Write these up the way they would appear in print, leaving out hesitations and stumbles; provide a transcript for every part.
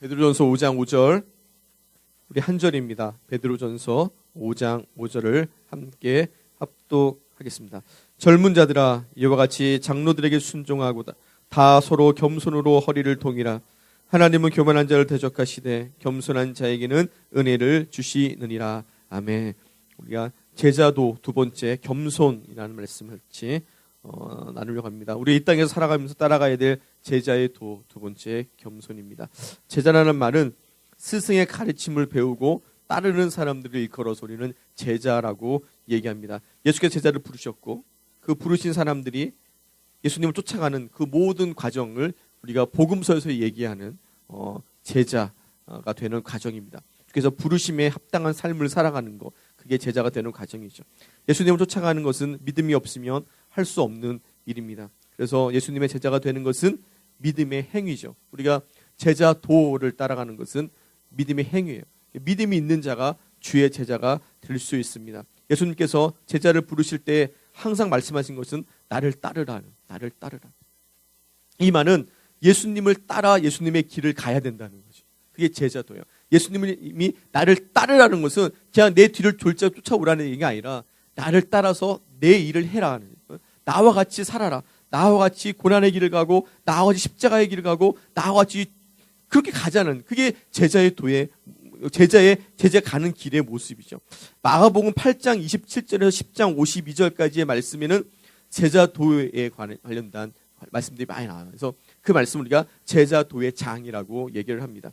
베드로전서 5장 5절 우리 한 절입니다. 베드로전서 5장 5절을 함께 합독하겠습니다. 젊은 자들아 이와 같이 장로들에게 순종하고 다 서로 겸손으로 허리를 동이라. 하나님은 교만한 자를 대적하시되 겸손한 자에게는 은혜를 주시느니라. 아멘. 우리가 제자도 두 번째 겸손이라는 말씀을 같이 나누려고 합니다. 우리 이 땅에서 살아가면서 따라가야 될 제자의 도 두 번째 겸손입니다. 제자라는 말은 스승의 가르침을 배우고 따르는 사람들을 일컬어서 우리는 제자라고 얘기합니다. 예수께서 제자를 부르셨고 그 부르신 사람들이 예수님을 쫓아가는 그 모든 과정을 우리가 복음서에서 얘기하는 제자가 되는 과정입니다. 그래서 부르심에 합당한 삶을 살아가는 것, 그게 제자가 되는 과정이죠. 예수님을 쫓아가는 것은 믿음이 없으면 할 수 없는 일입니다. 그래서 예수님의 제자가 되는 것은 믿음의 행위죠. 우리가 제자도를 따라가는 것은 믿음의 행위예요. 믿음이 있는 자가 주의 제자가 될 수 있습니다. 예수님께서 제자를 부르실 때 항상 말씀하신 것은 나를 따르라. 나를 따르라. 이 말은 예수님을 따라 예수님의 길을 가야 된다는 거죠. 그게 제자도예요. 예수님이 나를 따르라는 것은 그냥 내 뒤를 쫓아오라는 얘기가 아니라 나를 따라서 내 일을 해라. 나와 같이 살아라. 나와 같이 고난의 길을 가고 나와 같이 십자가의 길을 가고 나와 같이 그렇게 가자는 그게 제자 가는 길의 모습이죠. 마가복음 8장 27절에서 10장 52절까지의 말씀에는 제자도에 관련된 말씀들이 많이 나와요. 그래서 그 말씀을 우리가 제자도의 장이라고 얘기를 합니다.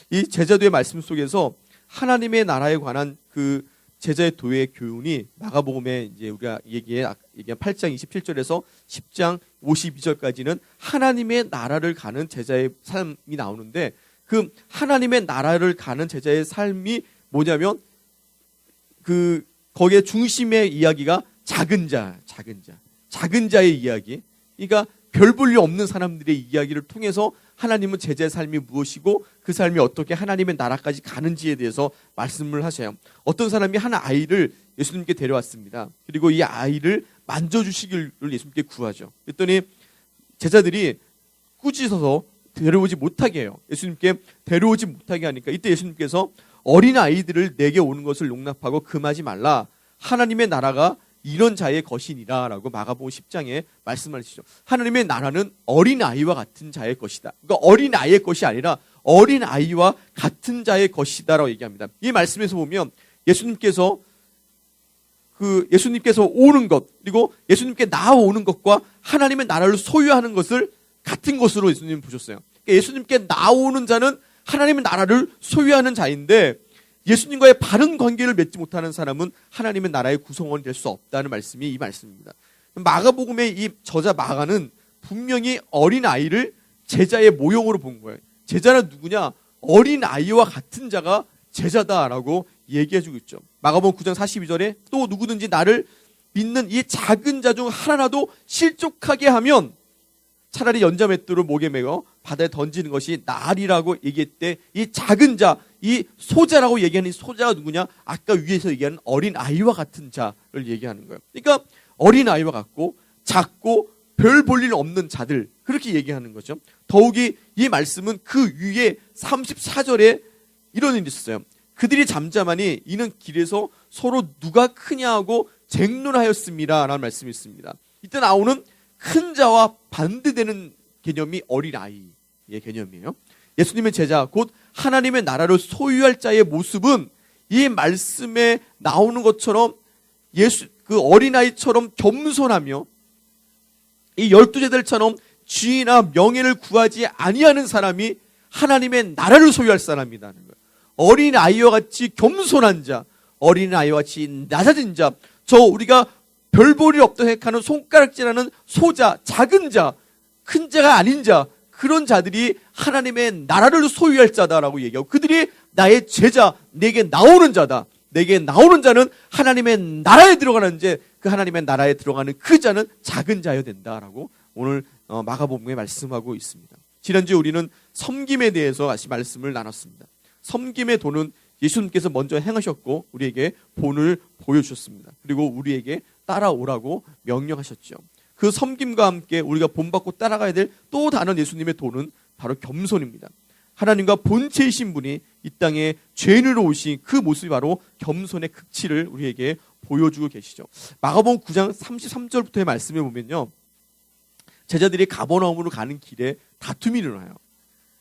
이 제자도의 말씀 속에서 하나님의 나라에 관한 그 제자의 도의 교훈이 마가복음에 이제 우리가 얘기한 8장 27절에서 10장 52절까지는 하나님의 나라를 가는 제자의 삶이 나오는데 그 하나님의 나라를 가는 제자의 삶이 뭐냐면 그 거기에 중심의 이야기가 작은 자의 이야기. 그러니까 별 볼 일 없는 사람들의 이야기를 통해서 하나님은 제자의 삶이 무엇이고 그 삶이 어떻게 하나님의 나라까지 가는지에 대해서 말씀을 하셔요. 어떤 사람이 한 아이를 예수님께 데려왔습니다. 그리고 이 아이를 만져주시기를 예수님께 구하죠. 그랬더니 제자들이 꾸짖어서 데려오지 못하게 해요. 예수님께 데려오지 못하게 하니까 이때 예수님께서 어린 아이들을 내게 오는 것을 용납하고 금하지 말라. 하나님의 나라가 이런 자의 것이니라 라고 마가복음 10장에 말씀하시죠. 하나님의 나라는 어린아이와 같은 자의 것이다. 그러니까 어린아이의 것이 아니라 어린아이와 같은 자의 것이다 라고 얘기합니다. 이 말씀에서 보면 예수님께서 오는 것 그리고 예수님께 나아오는 것과 하나님의 나라를 소유하는 것을 같은 것으로 예수님은 보셨어요. 그러니까 예수님께 나아오는 자는 하나님의 나라를 소유하는 자인데 예수님과의 바른 관계를 맺지 못하는 사람은 하나님의 나라의 구성원이 될 수 없다는 말씀이 이 말씀입니다. 마가복음의 이 저자 마가는 분명히 어린아이를 제자의 모형으로 본 거예요. 제자는 누구냐? 어린아이와 같은 자가 제자다라고 얘기해주고 있죠. 마가복음 9장 42절에 또 누구든지 나를 믿는 이 작은 자 중 하나라도 실족하게 하면 차라리 연자맷돌을 목에 매어 바다에 던지는 것이 나으리라고 얘기했대. 이 작은 자, 이 소자라고 얘기하는 이 소자가 누구냐? 아까 위에서 얘기하는 어린아이와 같은 자를 얘기하는 거예요. 그러니까 어린아이와 같고 작고 별 볼 일 없는 자들 그렇게 얘기하는 거죠. 더욱이 이 말씀은 그 위에 34절에 이런 일이 있었어요. 그들이 잠잠하니 이는 길에서 서로 누가 크냐 하고 쟁론하였습니다 라는 말씀이 있습니다. 이때 나오는 큰 자와 반대되는 개념이 어린아이의 개념이에요. 예수님의 제자 곧 하나님의 나라를 소유할 자의 모습은 이 말씀에 나오는 것처럼 그 어린아이처럼 겸손하며 이 12제자들처럼 지위나 명예를 구하지 아니하는 사람이 하나님의 나라를 소유할 사람이라는 거예요. 어린아이와 같이 겸손한 자, 어린아이와 같이 낮아진 자, 저 우리가 별 볼 일 없다 생각하는 손가락질하는 소자, 작은 자, 큰 자가 아닌 자 그런 자들이 하나님의 나라를 소유할 자다라고 얘기하고 그들이 나의 제자, 내게 나오는 자다. 내게 나오는 자는 하나님의 나라에 들어가는 그 하나님의 나라에 들어가는 그 자는 작은 자여야 된다라고 오늘 마가복음에 말씀하고 있습니다. 지난주에 우리는 섬김에 대해서 다시 말씀을 나눴습니다. 섬김의 도는 예수님께서 먼저 행하셨고 우리에게 본을 보여주셨습니다. 그리고 우리에게 따라오라고 명령하셨죠. 그 섬김과 함께 우리가 본받고 따라가야 될 또 다른 예수님의 도는 바로 겸손입니다. 하나님과 본체이신 분이 이 땅에 죄인으로 오신 그 모습이 바로 겸손의 극치를 우리에게 보여주고 계시죠. 마가복음 9장 33절부터의 말씀에 보면요, 제자들이 가버나움으로 가는 길에 다툼이 일어나요.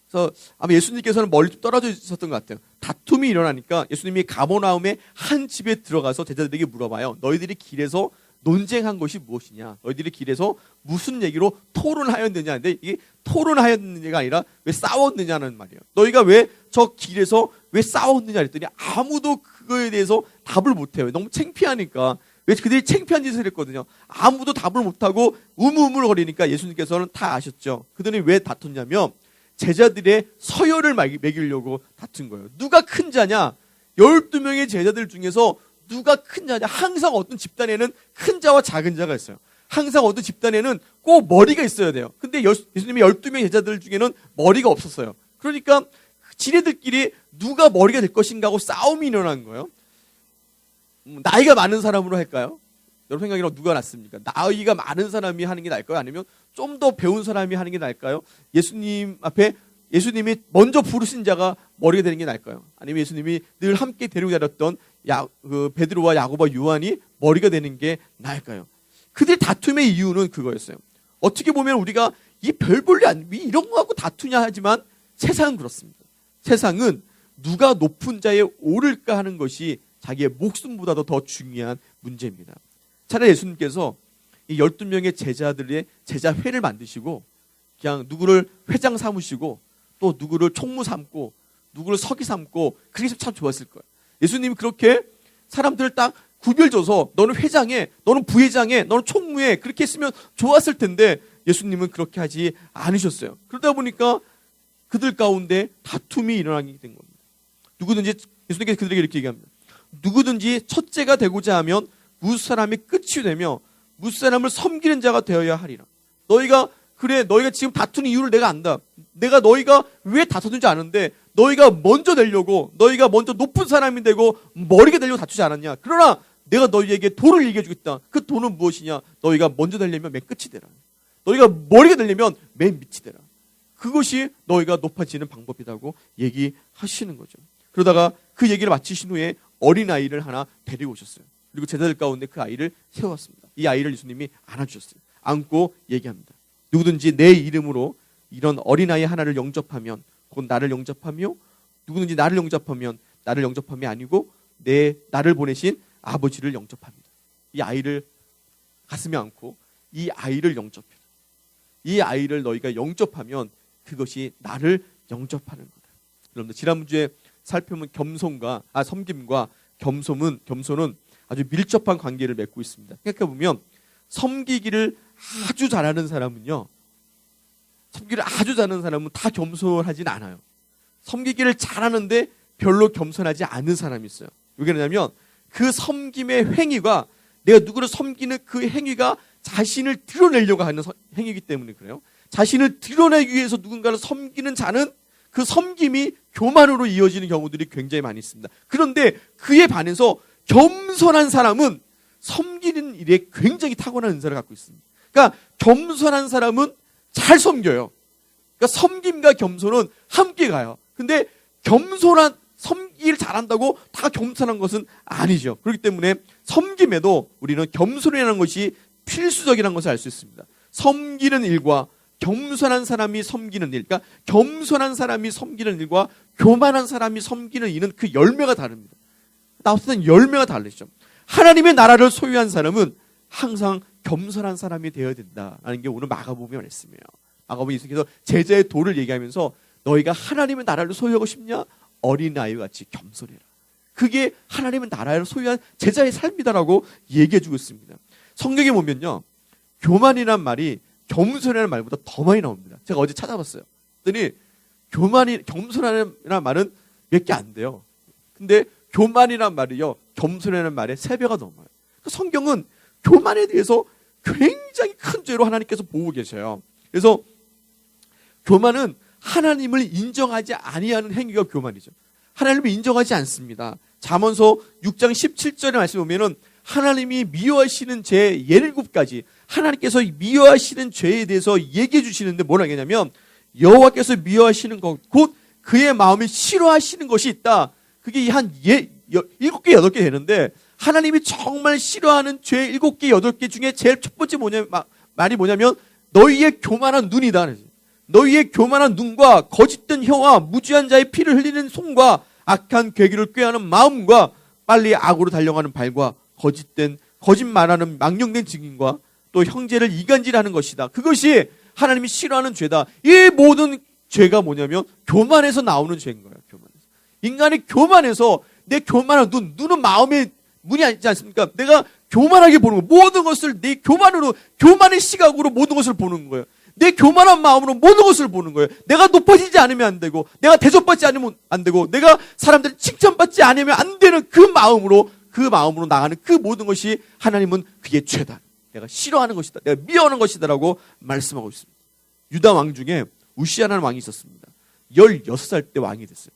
그래서 아마 예수님께서는 멀리 좀 떨어져 있었던 것 같아요. 다툼이 일어나니까 예수님이 가버나움의 한 집에 들어가서 제자들에게 물어봐요. 너희들이 길에서 논쟁한 것이 무엇이냐? 너희들이 길에서 무슨 얘기로 토론하였느냐? 근데 이게 토론하였느냐가 아니라 왜 싸웠느냐는 말이에요. 너희가 왜 저 길에서 왜 싸웠느냐 했더니 아무도 그거에 대해서 답을 못해요. 너무 창피하니까. 왜 그들이 창피한 짓을 했거든요. 아무도 답을 못하고 우물우물거리니까 예수님께서는 다 아셨죠. 그들이 왜 다퉜냐면 제자들의 서열을 매기려고 다툰 거예요. 누가 큰 자냐? 12명의 제자들 중에서 누가 큰 자냐? 항상 어떤 집단에는 큰 자와 작은 자가 있어요. 항상 어떤 집단에는 꼭 머리가 있어야 돼요. 근데 예수님의 12명의 제자들 중에는 머리가 없었어요. 그러니까 지네들끼리 누가 머리가 될 것인가 하고 싸움이 일어난 거예요. 나이가 많은 사람으로 할까요? 여러분 생각에는 누가 낫습니까? 나이가 많은 사람이 하는 게 나을까요? 아니면 좀 더 배운 사람이 하는 게 나을까요? 예수님 앞에 예수님이 먼저 부르신 자가 머리가 되는 게 나을까요? 아니면 예수님이 늘 함께 데리고 다녔던 베드로와 야고보와 요한이 머리가 되는 게 나을까요? 그들 다툼의 이유는 그거였어요. 어떻게 보면 우리가 이 별 볼일 왜 이런 거 갖고 다투냐 하지만 세상은 그렇습니다. 세상은 누가 높은 자에 오를까 하는 것이 자기의 목숨보다도 더 중요한 문제입니다. 차라리 예수님께서 이 12명의 제자들의 제자회를 만드시고 그냥 누구를 회장 삼으시고 또 누구를 총무 삼고 누구를 서기 삼고 그게 참 좋았을 거예요. 예수님이 그렇게 사람들을 딱 구별줘서 너는 회장에, 너는 부회장에, 너는 총무에 그렇게 했으면 좋았을 텐데 예수님은 그렇게 하지 않으셨어요. 그러다 보니까 그들 가운데 다툼이 일어나게 된 겁니다. 누구든지 예수님께서 그들에게 이렇게 얘기합니다. 누구든지 첫째가 되고자 하면 무사람이 끝이 되며 무사람을 섬기는 자가 되어야 하리라. 너희가 지금 다투는 이유를 내가 안다. 내가 너희가 왜 다투는지 아는데 너희가 먼저 되려고, 너희가 먼저 높은 사람이 되고 머리가 되려고 다투지 않았냐. 그러나 내가 너희에게 도를 얘기해 주겠다. 그 도는 무엇이냐? 너희가 먼저 되려면 맨 끝이 되라. 너희가 머리가 되려면 맨 밑이 되라. 그것이 너희가 높아지는 방법이라고 얘기하시는 거죠. 그러다가 그 얘기를 마치신 후에 어린아이를 하나 데리고 오셨어요. 그리고 제자들 가운데 그 아이를 세웠습니다. 이 아이를 예수님이 안아주셨어요. 안고 얘기합니다. 누구든지 내 이름으로 이런 어린아이 하나를 영접하면 곧 나를 영접하며 누구든지 나를 영접하면 나를 영접함이 아니고 나를 보내신 아버지를 영접합니다. 이 아이를 가슴에 안고 이 아이를 영접해라. 이 아이를 너희가 영접하면 그것이 나를 영접하는 거다. 여러분들 지난주에 살펴본 섬김과 겸손은 아주 밀접한 관계를 맺고 있습니다. 생각해보면 섬기기를 아주 잘하는 사람은 다 겸손하진 않아요. 섬기기를 잘하는데 별로 겸손하지 않은 사람이 있어요. 왜 그러냐면 그 섬김의 행위가 내가 누구를 섬기는 그 행위가 자신을 드러내려고 하는 행위이기 때문에 그래요. 자신을 드러내기 위해서 누군가를 섬기는 자는 그 섬김이 교만으로 이어지는 경우들이 굉장히 많이 있습니다. 그런데 그에 반해서 겸손한 사람은 섬기는 일에 굉장히 타고난 은사를 갖고 있습니다. 그러니까 겸손한 사람은 잘 섬겨요. 그러니까 섬김과 겸손은 함께 가요. 근데 섬기를 잘한다고 다 겸손한 것은 아니죠. 그렇기 때문에 섬김에도 우리는 겸손이라는 것이 필수적이라는 것을 알 수 있습니다. 섬기는 일과 겸손한 사람이 섬기는 일, 그러니까 겸손한 사람이 섬기는 일과 교만한 사람이 섬기는 일은 그 열매가 다릅니다. 나왔을 땐 열매가 다르죠. 하나님의 나라를 소유한 사람은 항상 겸손한 사람이 되어야 된다라는 게 오늘 마가복음의 말씀이에요. 마가복음 예수님께서 제자의 도를 얘기하면서 너희가 하나님의 나라를 소유하고 싶냐? 어린아이와 같이 겸손해라. 그게 하나님의 나라를 소유한 제자의 삶이다라고 얘기해주고 있습니다. 성경에 보면요, 교만이란 말이 겸손이라는 말보다 더 많이 나옵니다. 제가 어제 찾아봤어요. 그랬더니 겸손이라는 말은 몇 개 안 돼요. 근데 교만이란 말이요, 겸손이라는 말에 3배가 넘어요. 성경은 교만에 대해서 굉장히 큰 죄로 하나님께서 보고 계셔요. 그래서 교만은 하나님을 인정하지 아니하는 행위가 교만이죠. 하나님을 인정하지 않습니다. 잠언서 6장 17절의 말씀 보면은 하나님이 미워하시는 죄 17가지, 하나님께서 미워하시는 죄에 대해서 얘기해 주시는데 뭐라 하냐면 여호와께서 미워하시는 것 곧 그의 마음이 싫어하시는 것이 있다. 그게 한 7개, 8개 되는데 하나님이 정말 싫어하는 죄 7개, 8개 중에 제일 첫 번째 말이 뭐냐면 너희의 교만한 눈이다. 너희의 교만한 눈과 거짓된 혀와 무지한 자의 피를 흘리는 손과 악한 괴기를 꾀하는 마음과 빨리 악으로 달려가는 발과 거짓말하는 망령된 증인과 또 형제를 이간질하는 것이다. 그것이 하나님이 싫어하는 죄다. 이 모든 죄가 뭐냐면 교만에서 나오는 죄인 거예요. 교만에서. 인간이 교만해서 내 교만한 눈은 마음의 문이 있지 않습니까? 내가 교만하게 보는 거, 모든 것을 내 교만의 시각으로 모든 것을 보는 거예요. 내 교만한 마음으로 모든 것을 보는 거예요. 내가 높아지지 않으면 안 되고, 내가 대접받지 않으면 안 되고, 내가 사람들 칭찬받지 않으면 안 되는 그 마음으로 나가는 그 모든 것이 하나님은 그게 죄다. 내가 싫어하는 것이다. 내가 미워하는 것이다라고 말씀하고 있습니다. 유다 왕 중에 우시아라는 왕이 있었습니다. 16살 때 왕이 됐어요.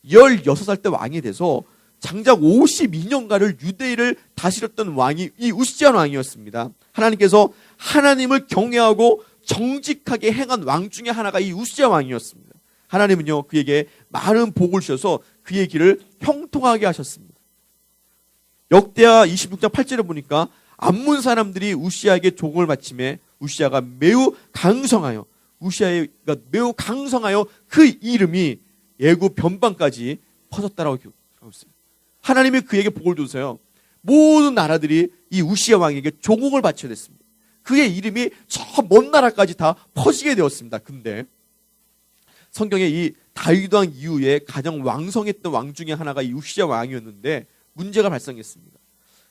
16살 때 왕이 돼서 장작 52년간을 유대인을 다스렸던 왕이 이 우시아 왕이었습니다. 하나님께서 하나님을 경외하고 정직하게 행한 왕 중에 하나가 이 우시아 왕이었습니다. 하나님은요 그에게 많은 복을 주셔서 그의 길을 형통하게 하셨습니다. 역대하 26장 8절에 보니까 암몬 사람들이 우시아에게 종을 바치매 우시아가 매우 강성하여 그 이름이 예굽 변방까지 퍼졌다라고 기록하고 있어요. 하나님이 그에게 복을 주세요. 모든 나라들이 이 우시아 왕에게 종을 바쳐야 됐습니다. 그의 이름이 저 먼 나라까지 다 퍼지게 되었습니다. 근데 성경에 이 다윗 왕 이후에 가장 왕성했던 왕 중에 하나가 이 우시아 왕이었는데 문제가 발생했습니다.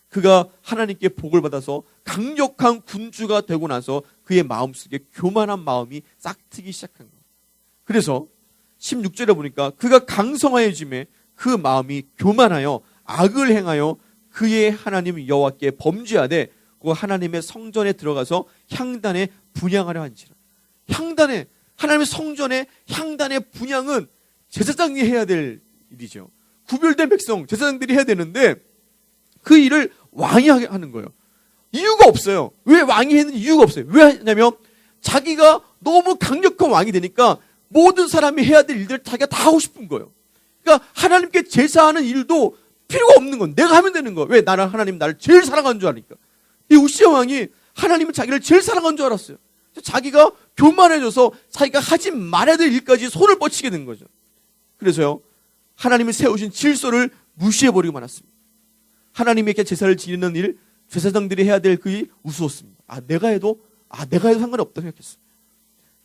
그가 하나님께 복을 받아서 강력한 군주가 되고 나서 그의 마음속에 교만한 마음이 싹트기 시작한 거예요. 그래서 16절에 보니까 그가 강성하여짐에 그 마음이 교만하여 악을 행하여 그의 하나님 여호와께 범죄하되 그 하나님의 성전에 들어가서 향단에 분향하려 한지라. 하나님의 성전에 향단의 분향은 제사장이 해야 될 일이죠. 구별된 백성 제사장들이 해야 되는데 그 일을 왕이 하는 거예요. 이유가 없어요. 왜 왕이 했는 이유가 없어요. 왜 하냐면 자기가 너무 강력한 왕이 되니까 모든 사람이 해야 될 일들을 자기가 다 하고 싶은 거예요. 그러니까 하나님께 제사하는 일도 필요가 없는 건 내가 하면 되는 거예요. 왜? 하나님 나를 제일 사랑하는 줄 아니까. 이 우시아 왕이 하나님은 자기를 제일 사랑하는 줄 알았어요. 자기가 교만해져서 자기가 하지 말아야 될 일까지 손을 뻗치게 된 거죠. 그래서요 하나님이 세우신 질서를 무시해버리고 말았습니다. 하나님에게 제사를 지내는 일, 제사장들이 해야 될 그 일 우스웠습니다. 내가 해도 상관이 없다고 생각했어요.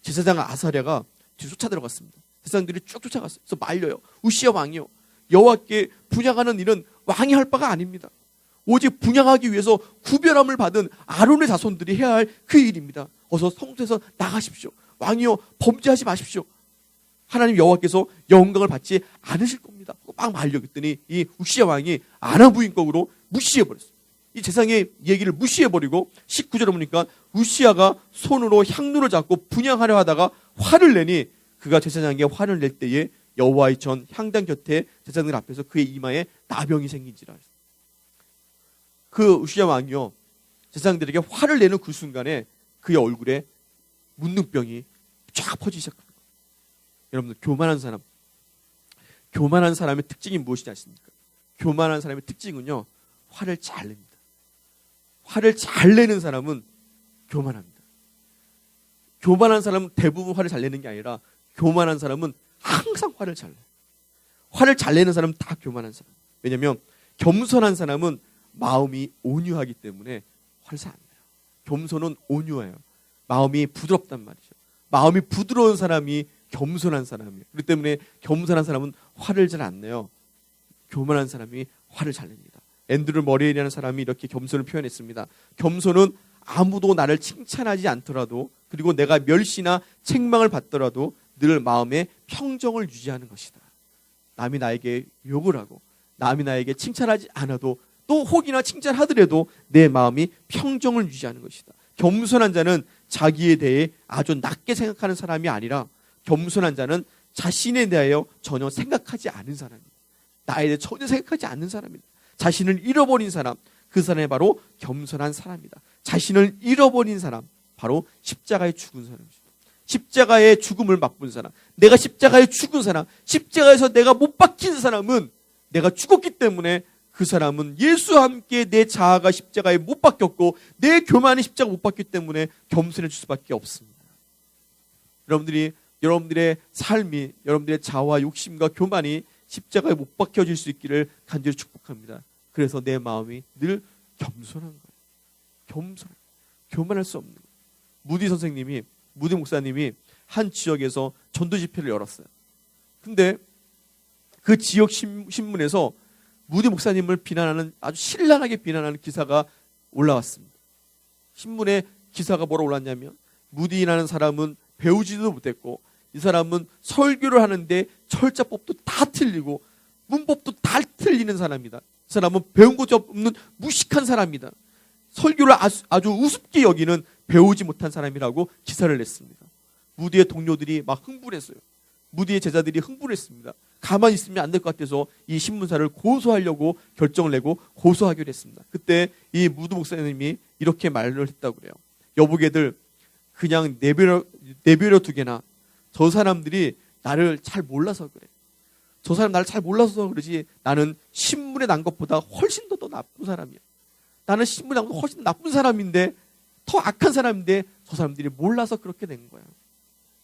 제사장 아사랴가 뒤로 쫓아 들어갔습니다. 제사장들이 쭉 쫓아갔어요. 그래서 말려요. 우시아 왕이요, 여호와께 분향하는 일은 왕이 할 바가 아닙니다. 오직 분향하기 위해서 구별함을 받은 아론의 자손들이 해야 할 그 일입니다. 어서 성소에서 나가십시오. 왕이요 범죄하지 마십시오. 하나님 여호와께서 영광을 받지 않으실 겁니다. 막 말려했더니 이 우시아 왕이 아나부인격으로 무시해버렸어요. 이 제사장의 얘기를 무시해버리고 19절에 보니까 우시아가 손으로 향로를 잡고 분향하려 하다가 화를 내니 그가 제사장에게 화를 낼 때에 여호와의 전 향단 곁에 제사장들 앞에서 그의 이마에 나병이 생긴지라. 그 우시아 왕이요 제사장들에게 화를 내는 그 순간에 그의 얼굴에 문둥병이 쫙 퍼지기 시작합니다. 여러분들 교만한 사람의 특징이 무엇이지 아십니까? 교만한 사람의 특징은요 화를 잘 냅니다. 화를 잘 내는 사람은 교만합니다. 교만한 사람은 대부분 화를 잘 내는 게 아니라 교만한 사람은 항상 화를 잘 내요. 화를 잘 내는 사람은 다 교만한 사람. 왜냐하면 겸손한 사람은 마음이 온유하기 때문에 화를 잘 안 내요. 겸손은 온유해요. 마음이 부드럽단 말이죠. 마음이 부드러운 사람이 겸손한 사람이에요. 그렇기 때문에 겸손한 사람은 화를 잘 안 내요. 교만한 사람이 화를 잘 냅니다. 앤드류 머레이라는 사람이 이렇게 겸손을 표현했습니다. 겸손은 아무도 나를 칭찬하지 않더라도 그리고 내가 멸시나 책망을 받더라도 늘 마음에 평정을 유지하는 것이다. 남이 나에게 욕을 하고 남이 나에게 칭찬하지 않아도 또 혹이나 칭찬하더라도 내 마음이 평정을 유지하는 것이다. 겸손한 자는 자기에 대해 아주 낮게 생각하는 사람이 아니라 겸손한 자는 자신에 대하여 전혀 생각하지 않은 사람입니다. 나에 대해 전혀 생각하지 않는 사람입니다. 자신을 잃어버린 사람, 그 사람이 바로 겸손한 사람이다. 자신을 잃어버린 사람, 바로 십자가에 죽은 사람입니다. 십자가의 죽음을 맛본 사람, 내가 십자가에 죽은 사람, 십자가에서 내가 못 박힌 사람은 내가 죽었기 때문에 그 사람은 예수와 함께 내 자아가 십자가에 못 박혔고 내 교만이 십자가 못 박혔기 때문에 겸손해질 수밖에 없습니다. 여러분들의 삶이, 여러분들의 자아와 욕심과 교만이 십자가에 못 박혀질 수 있기를 간절히 축복합니다. 그래서 내 마음이 늘 겸손한 거예요. 교만할 수 없는 거예요. 무디 목사님이 한 지역에서 전도 집회를 열었어요. 근데 그 지역 신문에서 무디 목사님을 비난하는, 아주 신랄하게 비난하는 기사가 올라왔습니다. 신문에 기사가 뭐라 올랐냐면, 무디라는 사람은 배우지도 못했고 이 사람은 설교를 하는데 철자법도 다 틀리고 문법도 다 틀리는 사람이다. 이 사람은 배운 것이 없는 무식한 사람이다. 설교를 아주 우습게 여기는 배우지 못한 사람이라고 기사를 냈습니다. 무디의 동료들이 막 흥분했어요. 무디의 제자들이 흥분했습니다. 가만히 있으면 안 될 것 같아서 이 신문사를 고소하려고 결정을 내고 고소하기로 했습니다. 그때 이 무디 목사님이 이렇게 말을 했다고 그래요. 여보게들, 그냥 내버려 두게나. 저 사람들이 나를 잘 몰라서 그래. 저 사람 나를 잘 몰라서 그러지, 나는 신문에 난 것보다 훨씬 더 나쁜 사람이야. 나는 신문에 난 것보다 훨씬 나쁜 사람인데, 더 악한 사람인데 저 사람들이 몰라서 그렇게 된 거야.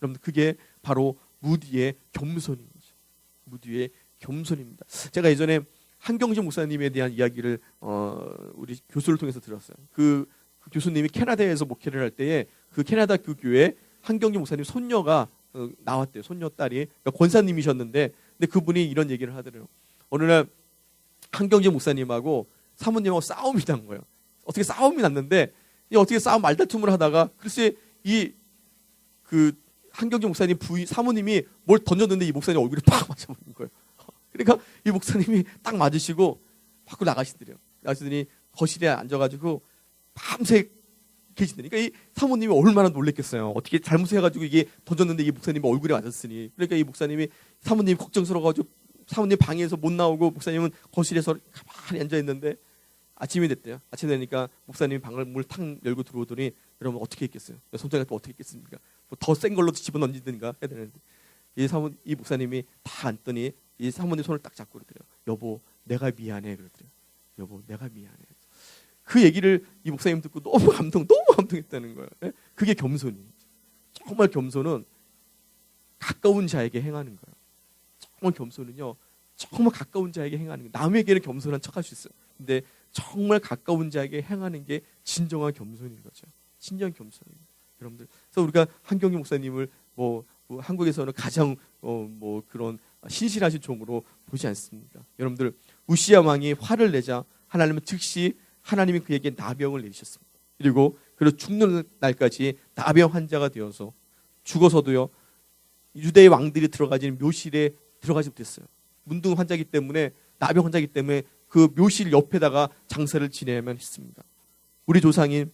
여러분, 그게 바로 무디의 겸손인 거죠. 무디의 겸손입니다. 제가 예전에 한경진 목사님에 대한 이야기를 우리 교수를 통해서 들었어요. 그 교수님이 캐나다에서 목회를 할 때에 그 캐나다 그 교회 한경진 목사님 손녀가 나왔대요. 손녀 딸이, 그러니까 권사님이셨는데, 근데 그분이 이런 얘기를 하더래요. 어느 날 한경진 목사님하고 사모님하고 싸움이 난 거예요. 어떻게 싸움이 났는데, 어떻게 싸움 말다툼을 하다가 글쎄 그 한경진 목사님 사모님이 뭘 던졌는데 이 목사님 얼굴에 팍 맞아버린 거예요. 그러니까 이 목사님이 딱 맞으시고 밖으로 나가시더래요. 나가시더니 거실에 앉아가지고 밤새 계시더니, 그러니까 이 사모님이 얼마나 놀랬겠어요. 어떻게 잘못해가지고 이게 던졌는데 이 목사님 얼굴에 맞았으니. 그러니까 이 목사님이, 사모님이 걱정스러워가지고 사모님 방에서 못 나오고 목사님은 거실에서 가만히 앉아있는데 아침이 됐대요. 아침 되니까 목사님이 방을 문을 탁 열고 들어오더니, 여러분 어떻게 했겠어요? 손자가 또 어떻게 했겠습니까? 뭐 더 센 걸로 집어넣는가 해야 되는데, 이 목사님이 다 앉더니 이 사모님 손을 딱 잡고 그러더래요. 여보, 내가 미안해. 그러더래요. 여보, 내가 미안해. 그 얘기를 이 목사님 듣고 너무 감동했다는 거예요. 그게 겸손이에요. 정말 겸손은 가까운 자에게 행하는 거예요. 정말 겸손은요, 정말 가까운 자에게 행하는 거예요. 남에게는 겸손한 척할 수 있어요. 근데 정말 가까운 자에게 행하는 게 진정한 겸손인 거죠. 진정한 겸손입니다. 여러분들, 그래서 우리가 한경희 목사님을 뭐 한국에서는 가장 그런 신실하신 종으로 보지 않습니까? 여러분들, 우시야 왕이 화를 내자 하나님은 즉시 하나님이 그에게 나병을 내리셨습니다. 그리고 죽는 날까지 나병 환자가 되어서 죽어서도요, 유대의 왕들이 들어가지는 묘실에 들어가지 못했어요. 문둥 환자이기 때문에, 나병 환자이기 때문에 그 묘실 옆에다가 장사를 지내야만 했습니다. 우리 조상인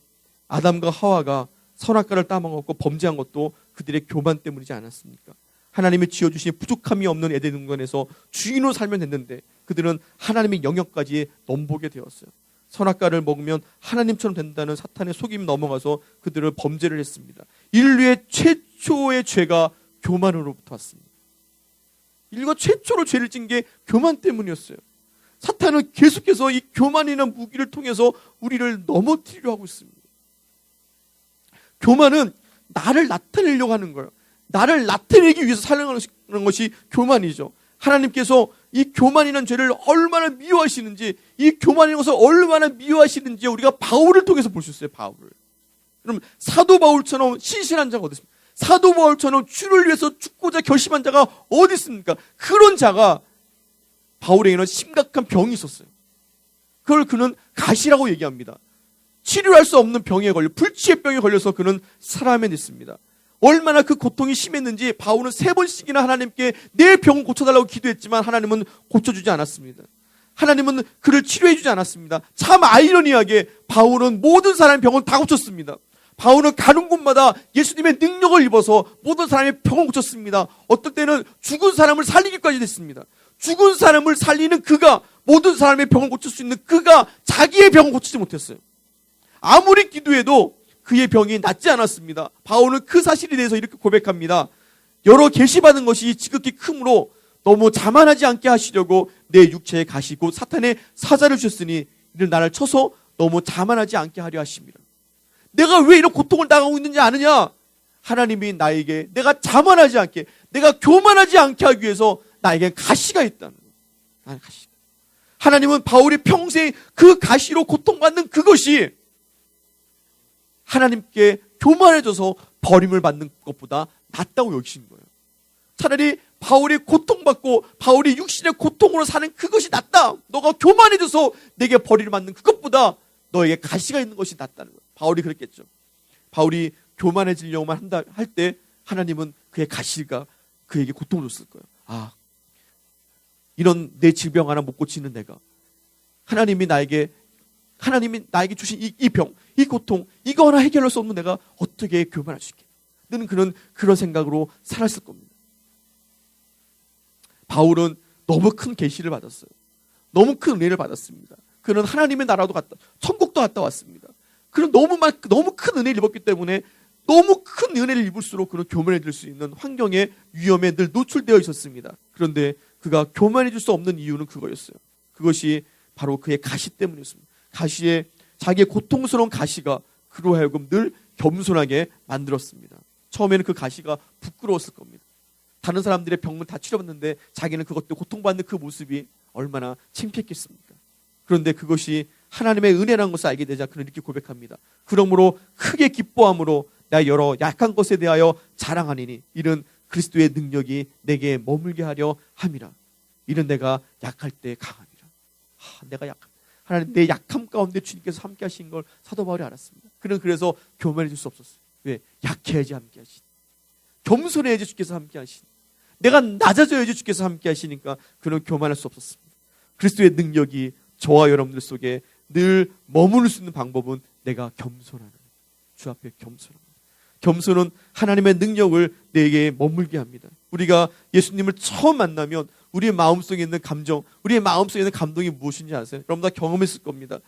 아담과 하와가 선악과를 따먹었고 범죄한 것도 그들의 교만 때문이지 않았습니까? 하나님이 지어주신 부족함이 없는 에덴 동산에서 주인으로 살면 됐는데 그들은 하나님의 영역까지 넘보게 되었어요. 선악과를 먹으면 하나님처럼 된다는 사탄의 속임이 넘어가서 그들을 범죄를 했습니다. 인류의 최초의 죄가 교만으로부터 왔습니다. 인류가 최초로 죄를 진 게 교만 때문이었어요. 사탄은 계속해서 이 교만이라는 무기를 통해서 우리를 넘어뜨리려 하고 있습니다. 교만은 나를 나타내려고 하는 거예요. 나를 나타내기 위해서 살아가는 것이 교만이죠. 하나님께서 이 교만이라는 죄를 얼마나 미워하시는지, 이 교만이라는 것을 얼마나 미워하시는지 우리가 바울을 통해서 볼 수 있어요. 바울을. 그럼 사도 바울처럼 신실한 자가 어디 있습니까? 사도 바울처럼 주를 위해서 죽고자 결심한 자가 어디 있습니까? 그런 자가, 바울에게는 심각한 병이 있었어요. 그걸 그는 가시라고 얘기합니다. 치료할 수 없는 병에 걸려, 불치의 병에 걸려서 그는 사람에 됐습니다. 얼마나 그 고통이 심했는지 바울은 3번씩이나 하나님께 내 병을 고쳐달라고 기도했지만 하나님은 고쳐주지 않았습니다. 하나님은 그를 치료해주지 않았습니다. 참 아이러니하게 바울은 모든 사람의 병을 다 고쳤습니다. 바울은 가는 곳마다 예수님의 능력을 입어서 모든 사람의 병을 고쳤습니다. 어떨 때는 죽은 사람을 살리기까지 됐습니다. 죽은 사람을 살리는 그가, 모든 사람의 병을 고칠 수 있는 그가 자기의 병을 고치지 못했어요. 아무리 기도해도 그의 병이 낫지 않았습니다. 바울은 그 사실에 대해서 이렇게 고백합니다. 여러 계시받은 것이 지극히 크므로 너무 자만하지 않게 하시려고 내 육체에 가시고 사탄의 사자를 주셨으니 이를 나를 쳐서 너무 자만하지 않게 하려 하십니다. 내가 왜 이런 고통을 당하고 있는지 아느냐? 하나님이 나에게 내가 자만하지 않게, 내가 교만하지 않게 하기 위해서 나에게 가시가 있다는 거예요. 나의 가시. 하나님은 바울이 평생 그 가시로 고통받는 그것이 하나님께 교만해져서 버림을 받는 것보다 낫다고 여기신 거예요. 차라리 바울이 고통받고 바울이 육신의 고통으로 사는 그것이 낫다. 너가 교만해져서 내게 버림을 받는 그것보다 너에게 가시가 있는 것이 낫다는 거예요. 바울이 그랬겠죠. 바울이 교만해지려고만 한다 할 때 하나님은 그의 가시가 그에게 고통을 줬을 거예요. 아, 이런 내 질병 하나 못 고치는 내가 하나님이 나에게 주신 이 병, 이 고통, 이거 하나 해결할 수 없는 내가 어떻게 교만할 수 있겠냐. 는 그는 그런 생각으로 살았을 겁니다. 바울은 너무 큰 계시를 받았어요. 너무 큰 은혜를 받았습니다. 그는 하나님의 나라도 갔다, 천국도 갔다 왔습니다. 그는 너무 큰 은혜를 입었기 때문에 너무 큰 은혜를 입을수록 그는 교만해질 수 있는 환경에 위험에 늘 노출되어 있었습니다. 그런데 그가 교만해질 수 없는 이유는 그거였어요. 그것이 바로 그의 가시 때문이었습니다. 가시에 자기의 고통스러운 가시가 그로 하여금 늘 겸손하게 만들었습니다. 처음에는 그 가시가 부끄러웠을 겁니다. 다른 사람들의 병을 다 치료받는데 자기는 그것도 고통받는 그 모습이 얼마나 창피했겠습니까? 그런데 그것이 하나님의 은혜라는 것을 알게 되자 그는 이렇게 고백합니다. 그러므로 크게 기뻐함으로 나 여러 약한 것에 대하여 자랑하니니 이는 그리스도의 능력이 내게 머물게 하려 함이라. 이는 내가 약할 때 강함이라. 내가 약함. 하나님 내 약함 가운데 주님께서 함께 하신 걸 사도 바울이 알았습니다. 그는 그래서 교만해질 수 없었어요. 왜? 약해야지 함께 하시니. 겸손해야지 주께서 함께 하시니. 내가 낮아져야지 주께서 함께 하시니까 그는 교만할 수 없었습니다. 그리스도의 능력이 저와 여러분들 속에 늘 머무를 수 있는 방법은 내가 겸손하는 거예요. 주 앞에 겸손하는 거예요. 겸손은 하나님의 능력을 내게 머물게 합니다. 우리가 예수님을 처음 만나면 우리의 마음속에 있는 감정, 우리의 마음속에 있는 감동이 무엇인지 아세요? 여러분 다 경험했을 겁니다.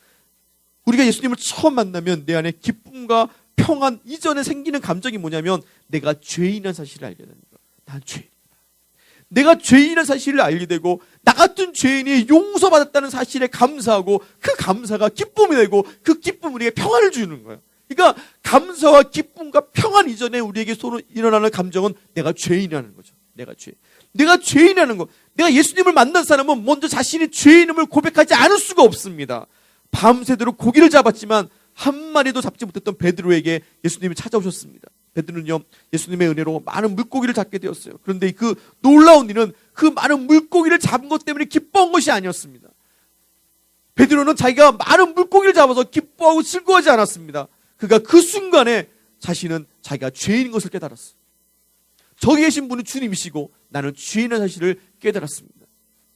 우리가 예수님을 처음 만나면 내 안에 기쁨과 평안 이전에 생기는 감정이 뭐냐면 내가 죄인이라는 사실을 알게 되는 거예요. 난 죄인이다. 내가 죄인이라는 사실을 알게 되고 나 같은 죄인이 용서받았다는 사실에 감사하고 그 감사가 기쁨이 되고 그 기쁨이 우리에게 평안을 주는 거예요. 그러니까 감사와 기쁨과 평안 이전에 우리에게 서로 일어나는 감정은 내가 죄인이라는 거죠. 내가 죄인이라는 거. 내가 예수님을 만난 사람은 먼저 자신이 죄인임을 고백하지 않을 수가 없습니다. 밤새도록 고기를 잡았지만 한 마리도 잡지 못했던 베드로에게 예수님이 찾아오셨습니다. 베드로는요, 예수님의 은혜로 많은 물고기를 잡게 되었어요. 그런데 그 놀라운 일은 그 많은 물고기를 잡은 것 때문에 기뻐한 것이 아니었습니다. 베드로는 자기가 많은 물고기를 잡아서 기뻐하고 즐거워하지 않았습니다. 그가 그 순간에 자신은 자기가 죄인인 것을 깨달았어요. 저기 계신 분은 주님이시고 나는 죄인의 사실을 깨달았습니다.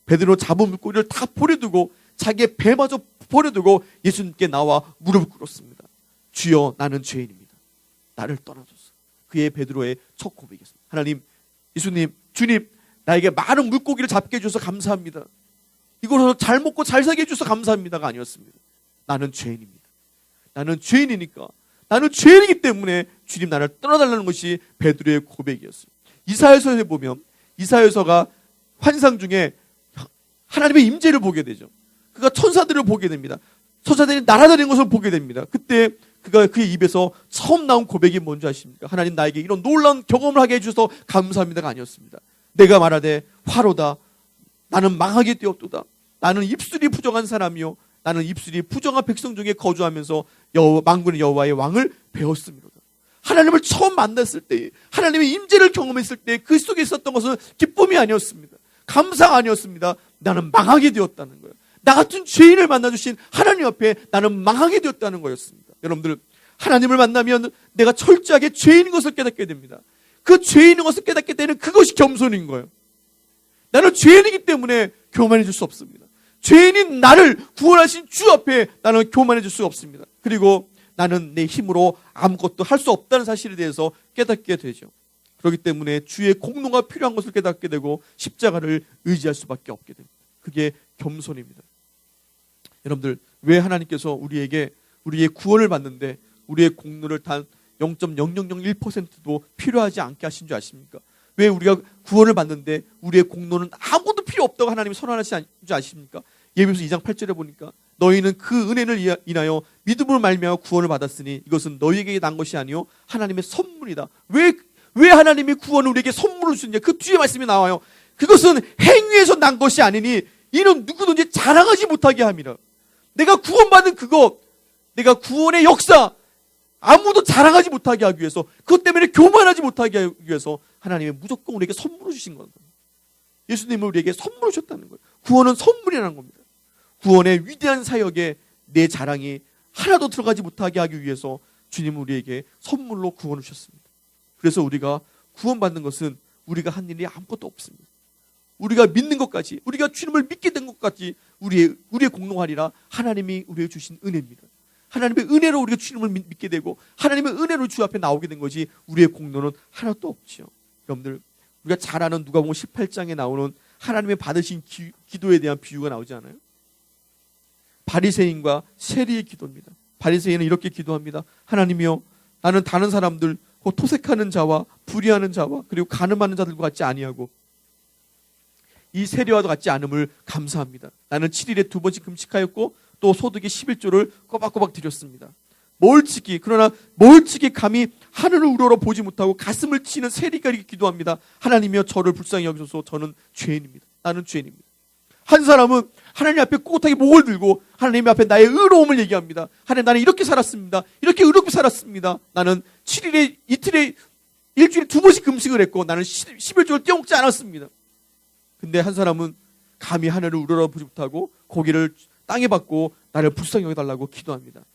베드로 잡은 물고기를 다 버려두고 자기의 배마저 버려두고 예수님께 나와 무릎을 꿇었습니다. 주여 나는 죄인입니다. 나를 떠나소서. 그의 베드로의 첫 고백이었습니다. 하나님, 예수님, 주님 나에게 많은 물고기를 잡게 해주셔서 감사합니다. 이걸로 잘 먹고 잘 살게 해주셔서 감사합니다가 아니었습니다. 나는 죄인입니다. 나는 죄인이니까 나는 죄인이기 때문에 주님 나를 떠나달라는 것이 베드로의 고백이었어요. 이사야서에 보면 이사야서가 환상 중에 하나님의 임재를 보게 되죠. 그가 천사들을 보게 됩니다. 천사들이 날아다니는 것을 보게 됩니다. 그때 그가 그의 입에서 처음 나온 고백이 뭔지 아십니까? 하나님 나에게 이런 놀라운 경험을 하게 해주셔서 감사합니다가 아니었습니다. 내가 말하되 화로다. 나는 망하게 되었도다. 나는 입술이 부정한 사람이요. 나는 입술이 부정한 백성 중에 거주하면서 만군의 여호와의 왕을 배웠습니다. 하나님을 처음 만났을 때, 하나님의 임재를 경험했을 때 그 속에 있었던 것은 기쁨이 아니었습니다. 감사가 아니었습니다. 나는 망하게 되었다는 거예요. 나 같은 죄인을 만나주신 하나님 앞에 나는 망하게 되었다는 거였습니다. 여러분들, 하나님을 만나면 내가 철저하게 죄인인 것을 깨닫게 됩니다. 그 죄인인 것을 깨닫게 되는 그것이 겸손인 거예요. 나는 죄인이기 때문에 교만해질 수 없습니다. 죄인인 나를 구원하신 주 앞에 나는 교만해질 수가 없습니다. 그리고 나는 내 힘으로 아무것도 할 수 없다는 사실에 대해서 깨닫게 되죠. 그렇기 때문에 주의 공로가 필요한 것을 깨닫게 되고 십자가를 의지할 수밖에 없게 됩니다. 그게 겸손입니다. 여러분들, 왜 하나님께서 우리의 구원을 받는데 우리의 공로를 단 0.0001%도 필요하지 않게 하신 줄 아십니까? 왜 우리가 구원을 받는데 우리의 공로는 아무것도 필요 없다고 하나님이 선언하시는 줄 아십니까? 예배서 2장 8절에 보니까 너희는 그 은혜를 인하여 믿음으로 말미암아 구원을 받았으니 이것은 너희에게 난 것이 아니요 하나님의 선물이다. 왜 하나님이 구원을 우리에게 선물을 주느냐? 그 뒤에 말씀이 나와요. 그것은 행위에서 난 것이 아니니 이는 누구든지 자랑하지 못하게 함이라. 내가 구원받은 그것, 내가 구원의 역사, 아무도 자랑하지 못하게 하기 위해서, 그것 때문에 교만하지 못하게 하기 위해서 하나님이 무조건 우리에게 선물을 주신 겁니다. 예수님을 우리에게 선물을 주셨다는 거예요. 구원은 선물이라는 겁니다. 구원의 위대한 사역에 내 자랑이 하나도 들어가지 못하게 하기 위해서 주님은 우리에게 선물로 구원을 주셨습니다. 그래서 우리가 구원받는 것은 우리가 한 일이 아무것도 없습니다. 우리가 믿는 것까지, 우리가 주님을 믿게 된 것까지 우리의 공로하리라. 하나님이 우리에게 주신 은혜입니다. 하나님의 은혜로 우리가 주님을 믿게 되고 하나님의 은혜로 주 앞에 나오게 된 거지 우리의 공로는 하나도 없지요. 여러분들, 우리가 잘 아는 누가복음 18장에 나오는 하나님의 받으신 기도에 대한 비유가 나오지 않아요? 바리새인과 세리의 기도입니다. 바리새인은 이렇게 기도합니다. 하나님이여, 나는 다른 사람들, 곧 토색하는 자와 불의하는 자와 그리고 간음하는 자들과 같지 아니하고 이 세리와도 같지 않음을 감사합니다. 나는 7일에 2번씩 금식하였고 또 소득의 11조를 꼬박꼬박 드렸습니다. 그러나 멀찍이 감히 하늘을 우러러 보지 못하고 가슴을 치는 세리가 이렇게 기도합니다. 하나님이여, 저를 불쌍히 여기소서. 저는 죄인입니다. 나는 죄인입니다. 한 사람은 하나님 앞에 꼿하게 목을 들고 하나님 앞에 나의 의로움을 얘기합니다. 하나님, 나는 이렇게 살았습니다. 이렇게 의롭게 살았습니다. 나는 7일에, 이틀에, 일주일에 2번씩 금식을 했고 나는 11조를 떼먹지 않았습니다. 근데 한 사람은 감히 하늘을 우러러보지 못하고 고기를 땅에 받고 나를 불쌍히 여겨달라고 기도합니다.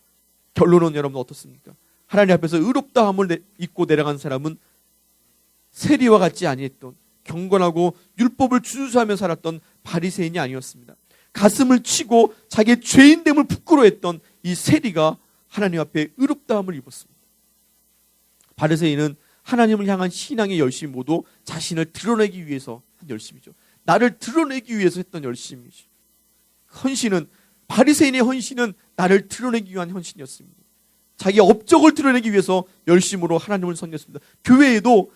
결론은 여러분 어떻습니까? 하나님 앞에서 의롭다함을 잊고 내려간 사람은 세리와 같지 아니했던, 경건하고 율법을 준수하며 살았던 바리새인이 아니었습니다. 가슴을 치고 자기의 죄인됨을 부끄러워했던 이 세리가 하나님 앞에 의롭다함을 입었습니다. 바리새인은 하나님을 향한 신앙의 열심 모두 자신을 드러내기 위해서 한 열심이죠. 나를 드러내기 위해서 했던 열심이죠. 바리새인의 헌신은 나를 드러내기 위한 헌신이었습니다. 자기 업적을 드러내기 위해서 열심으로 하나님을 섬겼습니다. 교회에도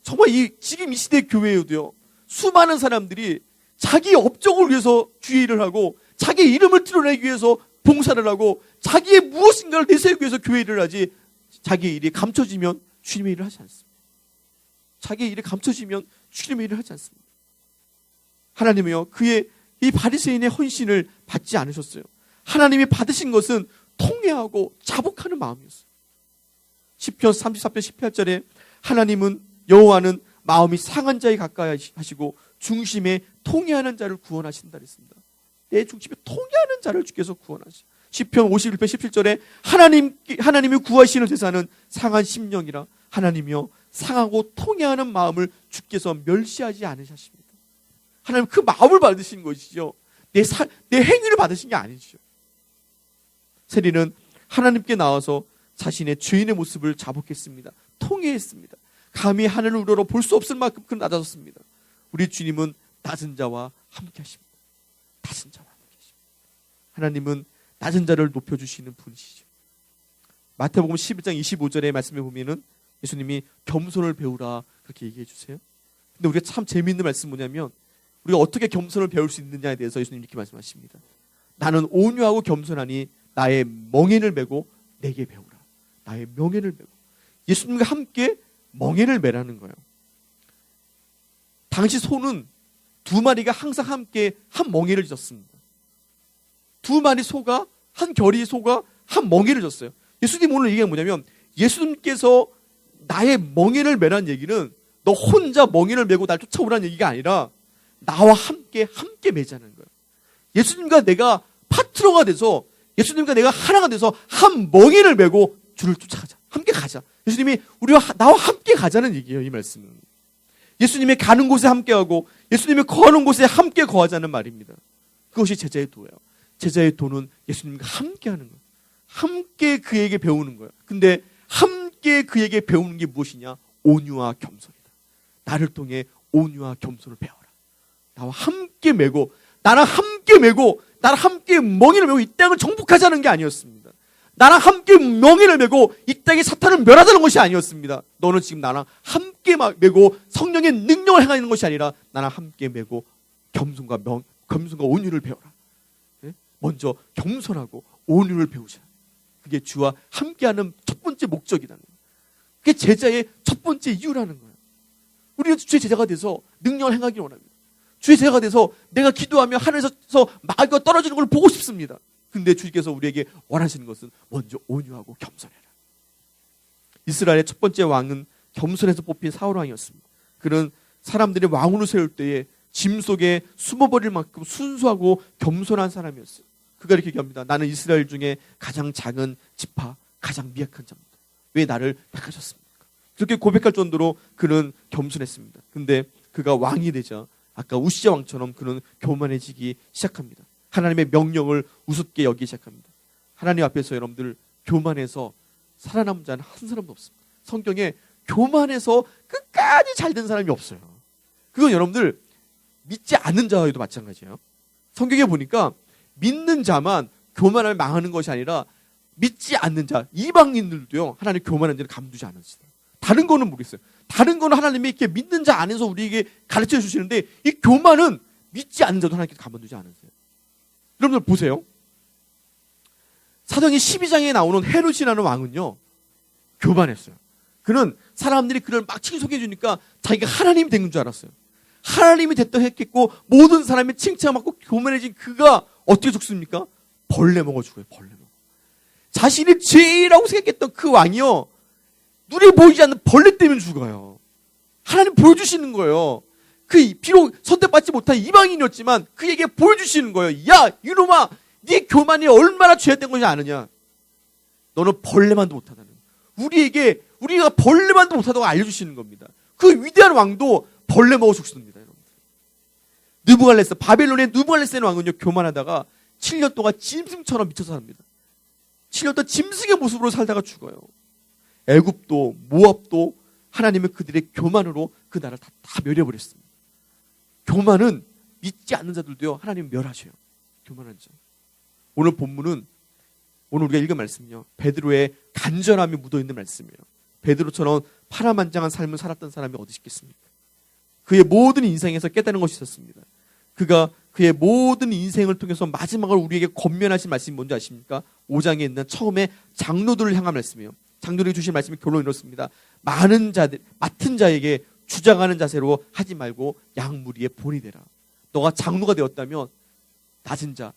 정말 지금 이 시대 교회에도요, 수많은 사람들이 자기 업적을 위해서 주의 일을 하고 자기 이름을 드러내기 위해서 봉사를 하고 자기의 무엇인가를 내세우기 위해서 교회 일을 하지, 자기의 일이 감춰지면 주님의 일을 하지 않습니다. 자기의 일이 감춰지면 주님의 일을 하지 않습니다. 하나님이요, 그의 이 바리새인의 헌신을 받지 않으셨어요. 하나님이 받으신 것은 통회하고 자복하는 마음이었어요. 시편 34편 18절에 하나님은, 여호와는 마음이 상한 자에 가까이 하시고 중심에 통회하는 자를 구원하신다 그랬습니다. 내 중심에 통회하는 자를 주께서 구원하시죠. 시편 51편 17절에 하나님이 구하시는 제사는 상한 심령이라. 하나님이여, 상하고 통회하는 마음을 주께서 멸시하지 않으셨습니다. 하나님 그 마음을 받으신 것이죠. 내 행위를 받으신 게 아니죠. 세리는 하나님께 나와서 자신의 죄인의 모습을 자복했습니다. 통회했습니다. 감히 하늘을 우러러 볼 수 없을 만큼 낮아졌습니다. 우리 주님은 낮은 자와 함께 하십니다. 낮은 자와 함께 하십니다. 하나님은 낮은 자를 높여주시는 분이시죠. 마태복음 11장 25절의 말씀에 보면은 예수님이 겸손을 배우라 그렇게 얘기해 주세요. 근데 우리가 참 재미있는 말씀 뭐냐면, 우리가 어떻게 겸손을 배울 수 있느냐에 대해서 예수님 이렇게 말씀하십니다. 나는 온유하고 겸손하니 나의 멍에를 메고 내게 배우라. 나의 멍에를 메고. 예수님과 함께 멍에를 메라는 거예요. 당시 소는 2마리가 항상 함께 한 멍에를 졌습니다. 2마리 소가, 한 결의 소가 한 멍에를 졌어요. 예수님 오늘 얘기가 뭐냐면, 예수님께서 나의 멍에를 메라는 얘기는 너 혼자 멍에를 메고 날 쫓아오라는 얘기가 아니라 나와 함께 매자는 거예요. 예수님과 내가 파트너가 돼서, 예수님과 내가 하나가 돼서 한 멍에를 메고 주를 쫓아가자. 함께 가자. 예수님이 나와 함께 가자는 얘기예요, 이 말씀은. 예수님이 가는 곳에 함께하고 예수님이 거하는 곳에 함께 거하자는 말입니다. 그것이 제자의 도예요. 제자의 도는 예수님과 함께하는 거예요. 함께 그에게 배우는 거예요. 근데 함께 그에게 배우는 게 무엇이냐? 온유와 겸손이다. 나를 통해 온유와 겸손을 배워라. 나와 함께 메고, 나랑 함께 메고, 나랑 함께 멍에를 메고 이 땅을 정복하자는 게 아니었습니다. 나랑 함께 명예를 메고 이 땅에 사탄을 멸하자는 것이 아니었습니다. 너는 지금 나랑 함께 메고 성령의 능력을 행하는 것이 아니라 나랑 함께 메고 겸손과 온유를 배워라. 먼저 겸손하고 온유를 배우자. 그게 주와 함께하는 첫 번째 목적이라는 거예요. 그게 제자의 첫 번째 이유라는 거예요. 우리는 주의 제자가 돼서 능력을 행하기를 원합니다. 주의 제자가 돼서 내가 기도하며 하늘에서 마귀가 떨어지는 걸 보고 싶습니다. 근데 주께서 우리에게 원하시는 것은 먼저 온유하고 겸손해라. 이스라엘의 첫 번째 왕은 겸손해서 뽑힌 사울 왕이었습니다. 그는 사람들이 왕으로 세울 때에 짐 속에 숨어버릴 만큼 순수하고 겸손한 사람이었어요. 그가 이렇게 얘기합니다. 나는 이스라엘 중에 가장 작은 지파, 가장 미약한 자입니다. 왜 나를 택하셨습니까? 그렇게 고백할 정도로 그는 겸손했습니다. 근데 그가 왕이 되자 아까 우시야 왕처럼 그는 교만해지기 시작합니다. 하나님의 명령을 우습게 여기기 시작합니다. 하나님 앞에서 여러분들 교만해서 살아남은 자는 한 사람도 없습니다. 성경에 교만해서 끝까지 잘 된 사람이 없어요. 그건 여러분들 믿지 않는 자와도 마찬가지예요. 성경에 보니까 믿는 자만 교만을 망하는 것이 아니라 믿지 않는 자, 이방인들도요, 하나님 교만한 자를 가만두지 않으시다. 다른 거는 모르겠어요. 다른 거는 하나님이 이렇게 믿는 자 안에서 우리에게 가르쳐 주시는데 이 교만은 믿지 않는 자도 하나님께 가만두지 않으세요. 여러분들 보세요. 사도행전 12장에 나오는 헤롯이라는 왕은요, 교만했어요. 그는 사람들이 그를 막 칭송해 주니까 자기가 하나님이 된 줄 알았어요. 하나님이 됐다 했겠고 모든 사람이 칭찬받고 교만해진 그가 어떻게 죽습니까? 벌레 먹어 죽어요. 벌레 먹어. 자신이 죄라고 생각했던 그 왕이요, 눈에 보이지 않는 벌레 때문에 죽어요. 하나님 보여주시는 거예요. 그 비록 선택받지 못한 이방인이었지만 그에게 보여주시는 거예요. 야, 이놈아, 네 교만이 얼마나 죄된 것이 아느냐. 너는 벌레만도 못하다는, 우리가 벌레만도 못하다고 알려주시는 겁니다. 그 위대한 왕도 벌레 먹어 죽습니다, 여러분들. 느부갈네살, 바벨론의 느부갈네살 왕은요, 교만하다가 7년 동안 짐승처럼 미쳐서 삽니다. 7년 동안 짐승의 모습으로 살다가 죽어요. 애굽도 모압도 하나님은 그들의 교만으로 그 나라를 다 멸해버렸습니다. 교만은 믿지 않는 자들도요, 하나님 멸하셔요. 교만한 자. 오늘 본문은, 오늘 우리가 읽은 말씀이요, 베드로의 간절함이 묻어있는 말씀이에요. 베드로처럼 파란만장한 삶을 살았던 사람이 어디 있겠습니까? 그의 모든 인생에서 깨달은 것이 있었습니다. 그가 그의 모든 인생을 통해서 마지막으로 우리에게 권면하신 말씀이 뭔지 아십니까? 5장에 있는 처음에 장로들을 향한 말씀이에요. 장로들이 주신 말씀이 결론이 이렇습니다. 맡은 자에게 주장하는 자세로 하지 말고 양무리의 본이 되라. 너가 장로가 되었다면 낮은 자,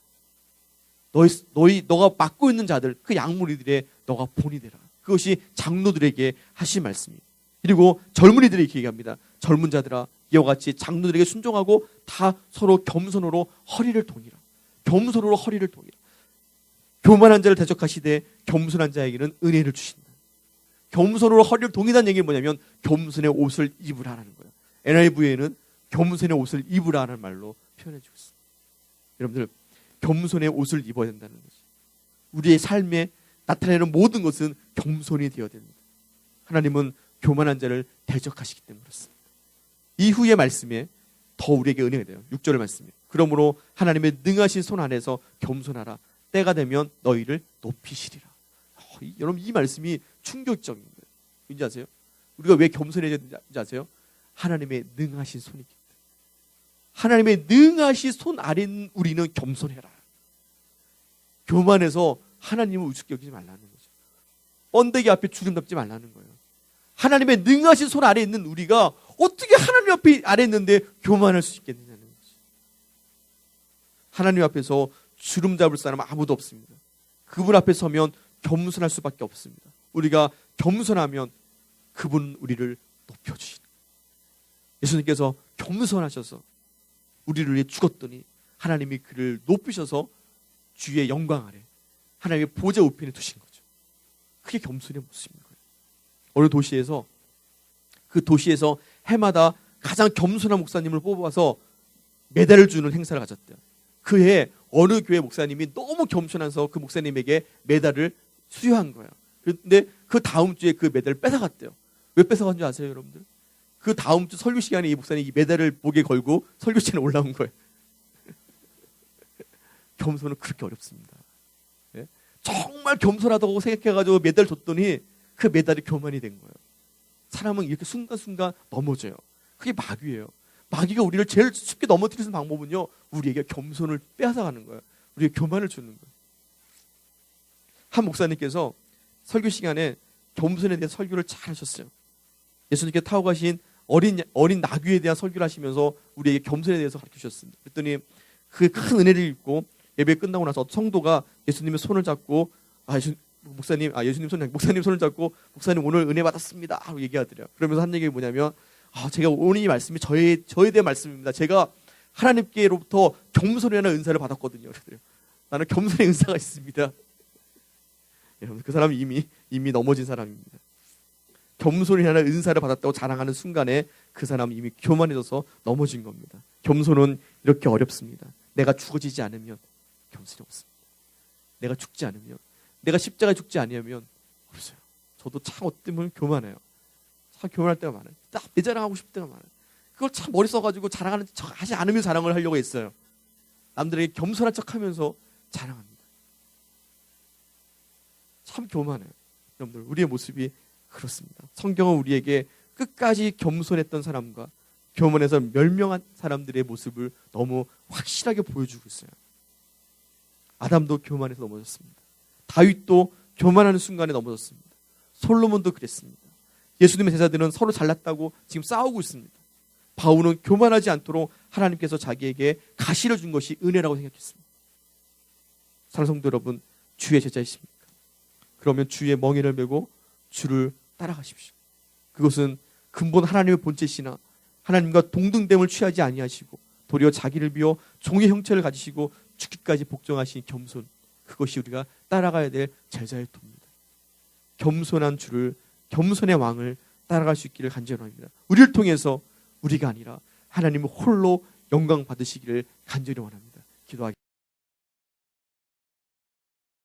너가 맡고 있는 자들, 그 양무리들의 너가 본이 되라. 그것이 장로들에게 하신 말씀이에요. 그리고 젊은이들에게 얘기합니다. 젊은 자들아, 이와 같이 장로들에게 순종하고 다 서로 겸손으로 허리를 동이라. 겸손으로 허리를 동이라. 교만한 자를 대적하시되 겸손한 자에게는 은혜를 주신다. 겸손으로 허리를 동이다는 얘기는 뭐냐면 겸손의 옷을 입으라는 거예요. NIV에는 겸손의 옷을 입으라는 말로 표현해주고 있습니다. 여러분들, 겸손의 옷을 입어야 된다는 거죠. 우리의 삶에 나타내는 모든 것은 겸손이 되어야 됩니다. 하나님은 교만한 자를 대적하시기 때문에 그렇습니다. 이후의 말씀에 더 우리에게 은혜가 돼요. 6절의 말씀이에요. 그러므로 하나님의 능하신 손 안에서 겸손하라. 때가 되면 너희를 높이시리라. 여러분, 이 말씀이 충격적인 거예요. 왠지 아세요? 우리가 왜 겸손해야 되는지 아세요? 하나님의 능하신 손이기 때문에. 하나님의 능하신 손 아래 우리는 겸손해라. 교만해서 하나님을 우습게 여기지 말라는 거죠. 번데기 앞에 주름 잡지 말라는 거예요. 하나님의 능하신 손 아래 있는 우리가 어떻게 하나님 앞에 아래 있는데 교만할 수 있겠느냐는 거죠. 하나님 앞에서 주름 잡을 사람은 아무도 없습니다. 그분 앞에 서면 겸손할 수밖에 없습니다. 우리가 겸손하면 그분 우리를 높여주시는 거예요. 예수님께서 겸손하셔서 우리를 위해 죽었더니 하나님이 그를 높이셔서 주의 영광 아래 하나님의 보좌 우편에 두신 거죠. 그게 겸손의 모습인 거예요. 어느 도시에서, 그 도시에서 해마다 가장 겸손한 목사님을 뽑아서 메달을 주는 행사를 가졌대요. 그해 어느 교회 목사님이 너무 겸손해서 그 목사님에게 메달을 수여한 거예요. 그런데 그 다음 주에 그 메달을 뺏어갔대요. 왜 뺏어간 줄 아세요, 여러분들? 그 다음 주 설교 시간에 이 목사님이 이 메달을 목에 걸고 설교실에 올라온 거예요. 겸손은 그렇게 어렵습니다. 네? 정말 겸손하다고 생각해가지고 메달을 줬더니 그 메달이 교만이 된 거예요. 사람은 이렇게 순간순간 넘어져요. 그게 마귀예요. 마귀가 우리를 제일 쉽게 넘어뜨리는 방법은요, 우리에게 겸손을 빼앗아가는 거예요. 우리에게 교만을 주는 거예요. 한 목사님께서 설교 시간에 겸손에 대한 설교를 잘 하셨어요. 예수님께 타고 가신 어린 나귀에 대한 설교를 하시면서 우리에게 겸손에 대해서 가르쳐 주셨습니다. 그랬더니 그 큰 은혜를 입고 예배 끝나고 나서 성도가 예수님의 손을 잡고 목사님 손을 잡고 목사님 오늘 은혜 받았습니다 하고 얘기하더래요. 그러면서 한 얘기가 뭐냐면 제가 오늘 이 말씀이 저에 대한 말씀입니다. 제가 하나님께로부터 겸손이라는 은사를 받았거든요. 그래요. 나는 겸손의 은사가 있습니다. 여러분, 그 사람이 이미 넘어진 사람입니다. 겸손이라는 은사를 받았다고 자랑하는 순간에 그 사람은 이미 교만해져서 넘어진 겁니다. 겸손은 이렇게 어렵습니다. 내가 죽어지지 않으면 겸손이 없습니다. 내가 죽지 않으면, 내가 십자가에 죽지 아니하면 없어요. 저도 참 어쩌면 교만해요. 참 교만할 때가 많아요. 딱 내 자랑하고 싶을 때가 많아요. 그걸 참 머리 써가지고 자랑하는 척 하지 않으면 자랑을 하려고 했어요. 남들에게 겸손한 척하면서 자랑합니다. 참 교만해요. 여러분들, 우리의 모습이 그렇습니다. 성경은 우리에게 끝까지 겸손했던 사람과 교만해서 멸명한 사람들의 모습을 너무 확실하게 보여주고 있어요. 아담도 교만해서 넘어졌습니다. 다윗도 교만하는 순간에 넘어졌습니다. 솔로몬도 그랬습니다. 예수님의 제자들은 서로 잘났다고 지금 싸우고 있습니다. 바울은 교만하지 않도록 하나님께서 자기에게 가시를 준 것이 은혜라고 생각했습니다. 사랑하는 성도 여러분, 주의 제자이십니까? 그러면 주의 멍에를 메고 주를 따라가십시오. 그것은 근본 하나님의 본체시나 하나님과 동등됨을 취하지 아니하시고 도리어 자기를 비워 종의 형체를 가지시고 죽기까지 복종하신 겸손, 그것이 우리가 따라가야 될 제자의 도입니다. 겸손한 주를, 겸손의 왕을 따라갈 수 있기를 간절히 원합니다. 우리를 통해서 우리가 아니라 하나님은 홀로 영광 받으시기를 간절히 원합니다. 기도하겠습니다.